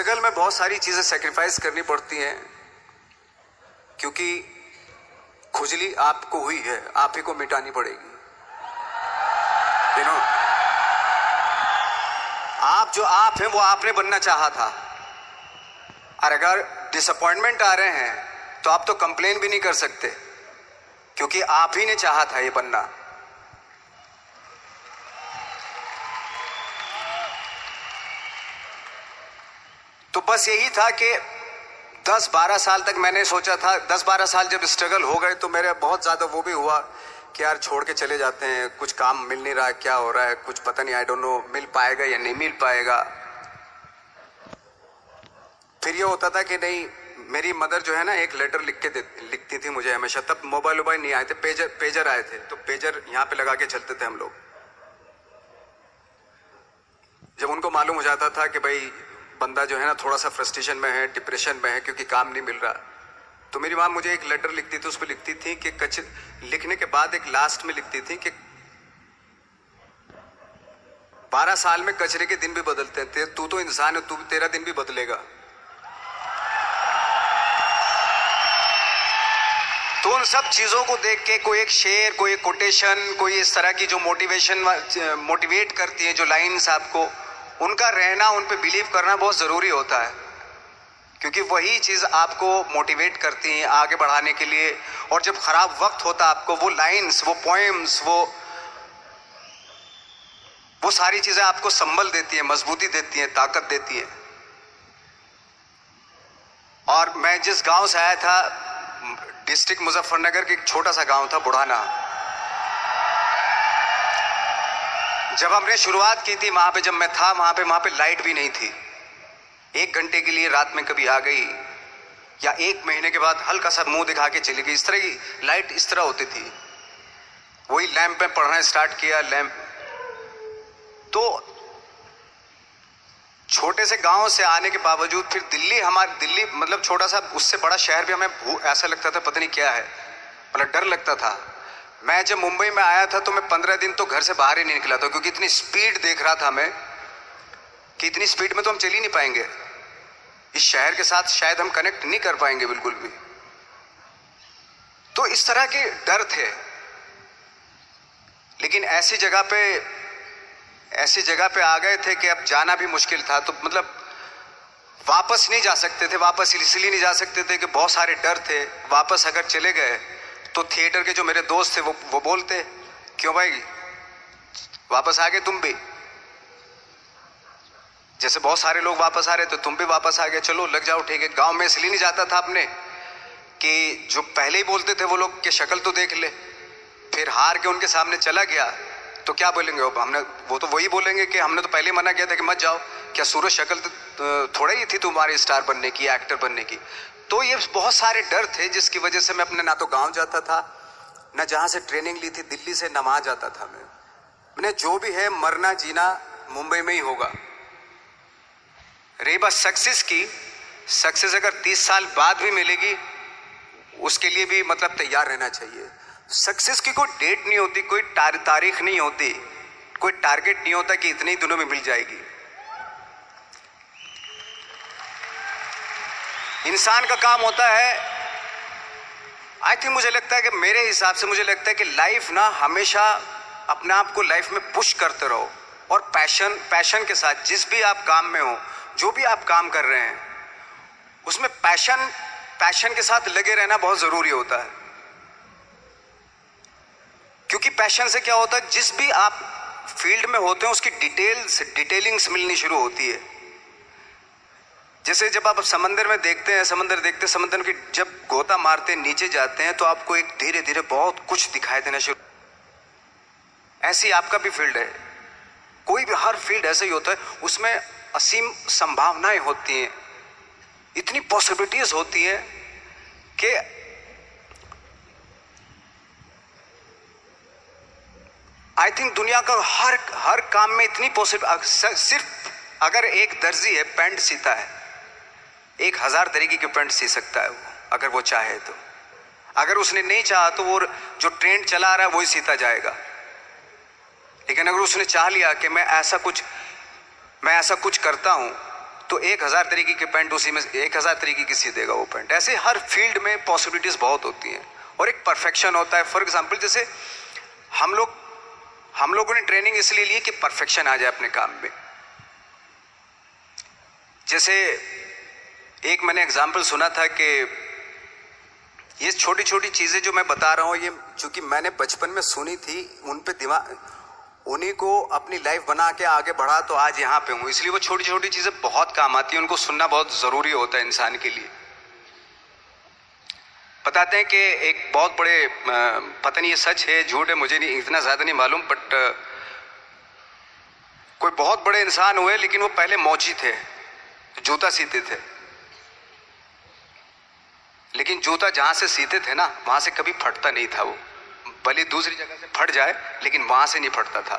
Struggle में बहुत सारी चीजें सेक्रीफाइस करनी पड़ती हैं, क्योंकि खुजली आपको हुई है, आप ही को मिटानी पड़ेगी। आप जो आप हैं वो आपने बनना चाहा था, और अगर डिसअपॉइंटमेंट आ रहे हैं तो आप तो कंप्लेन भी नहीं कर सकते, क्योंकि आप ही ने चाहा था ये बनना। तो बस यही था कि 10-12 साल तक मैंने सोचा था, 10-12 साल जब स्ट्रगल हो गए तो मेरे बहुत ज़्यादा वो भी हुआ कि यार छोड़ के चले जाते हैं, कुछ काम मिल नहीं रहा है, क्या हो रहा है कुछ पता नहीं, आई डोंट नो मिल पाएगा या नहीं मिल पाएगा। फिर ये होता था कि नहीं, मेरी मदर जो है ना एक लेटर लिखती थी मुझे हमेशा। तब मोबाइल नहीं आए थे, पेजर आए थे, तो पेजर यहाँ पे लगा के चलते थे हम लोग। जब उनको मालूम हो जाता था कि भाई बंदा जो है ना थोड़ा सा फ्रस्ट्रेशन में है, डिप्रेशन में है, क्योंकि काम नहीं मिल रहा, तो मेरी माँ मुझे एक लेटर लिखती थी। उस पर लिखती थी कि लिखने के बाद एक लास्ट में लिखती थी कि 12 साल में कचरे के दिन भी बदलते हैं, तू तो इंसान है, तेरा दिन भी बदलेगा। तो उन सब चीजों को देख के कोई एक शेर, कोई एक कोटेशन, कोई इस तरह की जो मोटिवेट करती है जो लाइंस आपको, उनका रहना, उन पे बिलीव करना बहुत जरूरी होता है, क्योंकि वही चीज आपको मोटिवेट करती है आगे बढ़ाने के लिए। और जब खराब वक्त होता है आपको, वो लाइंस, वो पोएम्स, वो सारी चीजें आपको संबल देती है, मजबूती देती है, ताकत देती है। और मैं जिस गांव से आया था, डिस्ट्रिक्ट मुजफ्फरनगर के एक छोटा सा गांव था बुढ़ाना, जब हमने शुरुआत की थी वहां पे, जब मैं था वहां पे लाइट भी नहीं थी। 1 घंटे के लिए रात में कभी आ गई, या 1 महीने के बाद हल्का सा मुंह दिखा के चली गई। इस तरह की लाइट इस तरह होती थी। वही लैंप में पढ़ना स्टार्ट किया, लैंप। तो छोटे से गांव से आने के बावजूद फिर दिल्ली मतलब छोटा सा, उससे बड़ा शहर भी हमें ऐसा लगता था पता नहीं क्या है, मतलब डर लगता था। मैं जब मुंबई में आया था तो मैं 15 दिन तो घर से बाहर ही नहीं निकला था, क्योंकि इतनी स्पीड देख रहा था मैं कि इतनी स्पीड में तो हम चल ही नहीं पाएंगे, इस शहर के साथ शायद हम कनेक्ट नहीं कर पाएंगे बिल्कुल भी। तो इस तरह के डर थे। लेकिन ऐसी जगह पे आ गए थे कि अब जाना भी मुश्किल था। तो मतलब वापस नहीं जा सकते थे। वापस इसलिए नहीं जा सकते थे कि बहुत सारे डर थे। वापस अगर चले गए तो थिएटर के जो मेरे दोस्त थे वो बोलते, क्यों भाई वापस आ गए तुम भी, जैसे बहुत सारे लोग वापस आ रहे तो तुम भी वापस आ गए, चलो लग जाओ ठीक है। गांव में इसलिए नहीं जाता था अपने कि जो पहले ही बोलते थे वो लोग कि शक्ल तो देख ले, फिर हार के उनके सामने चला गया तो क्या बोलेंगे वो तो वही बोलेंगे कि हमने तो पहले मना किया था कि मत जाओ, क्या सूरज शक्ल तो थोड़ा ही थी तुम्हारी स्टार बनने की, एक्टर बनने की। तो ये बहुत सारे डर थे जिसकी वजह से मैं अपने ना तो गांव जाता था, ना जहां से ट्रेनिंग ली थी दिल्ली से, ना वहां जाता था। मैंने जो भी है मरना जीना मुंबई में ही होगा। रही बात सक्सेस की, सक्सेस अगर 30 साल बाद भी मिलेगी उसके लिए भी मतलब तैयार रहना चाहिए। सक्सेस की कोई डेट नहीं होती, कोई तारीख नहीं होती, कोई टारगेट नहीं होता कि इतने ही दिनों में मिल जाएगी। इंसान का काम होता है, आई थिंक मुझे लगता है कि मेरे हिसाब से मुझे लगता है कि लाइफ ना हमेशा अपने आप को लाइफ में पुश करते रहो, और पैशन के साथ जिस भी आप काम में हो, जो भी आप काम कर रहे हैं उसमें पैशन के साथ लगे रहना बहुत जरूरी होता है। क्योंकि पैशन से क्या होता है, जिस भी आप फील्ड में होते हैं उसकी डिटेलिंग्स मिलनी शुरू होती है। जैसे जब आप समंदर में देखते हैं, समंदर की जब गोता मारते नीचे जाते हैं तो आपको एक धीरे धीरे बहुत कुछ दिखाई देना शुरू। ऐसी आपका भी फील्ड है, कोई भी हर फील्ड ऐसा ही होता है, उसमें असीम संभावनाएं होती हैं, इतनी पॉसिबिलिटीज होती हैं कि आई थिंक दुनिया का हर काम में इतनी सिर्फ अगर एक दर्जी है पैंट सीता है, 1000 तरीके के पैंट सी सकता है वो, अगर वो चाहे तो। अगर उसने नहीं चाहा तो वो जो ट्रेंड चला रहा है वही सीता जाएगा। लेकिन अगर उसने चाह लिया कि मैं ऐसा कुछ करता हूं, तो 1000 तरीके के पेंट उसी में 1000 तरीके की सी देगा वो पेंट। ऐसे हर फील्ड में पॉसिबिलिटीज बहुत होती हैं और एक परफेक्शन होता है। फॉर एग्जाम्पल जैसे हम लोगों ने ट्रेनिंग इसलिए ली कि परफेक्शन आ जाए अपने काम में। जैसे एक मैंने एग्जाम्पल सुना था कि ये छोटी छोटी चीजें जो मैं बता रहा हूं, ये चूंकि मैंने बचपन में सुनी थी, उन पे दिमाग, उन्हीं को अपनी लाइफ बना के आगे बढ़ा तो आज यहाँ पे हूं। इसलिए वो छोटी छोटी चीजें बहुत काम आती हैं, उनको सुनना बहुत जरूरी होता है इंसान के लिए। बताते हैं कि एक बहुत बड़े, पता नहीं ये सच है झूठ है, मुझे नहीं इतना ज्यादा नहीं मालूम, बट कोई बहुत बड़े इंसान हुए, लेकिन वो पहले मौची थे, जूता सीते थे। लेकिन जूता जहां से सीते थे ना, वहां से कभी फटता नहीं था वो, भले दूसरी जगह से फट जाए लेकिन वहां से नहीं फटता था।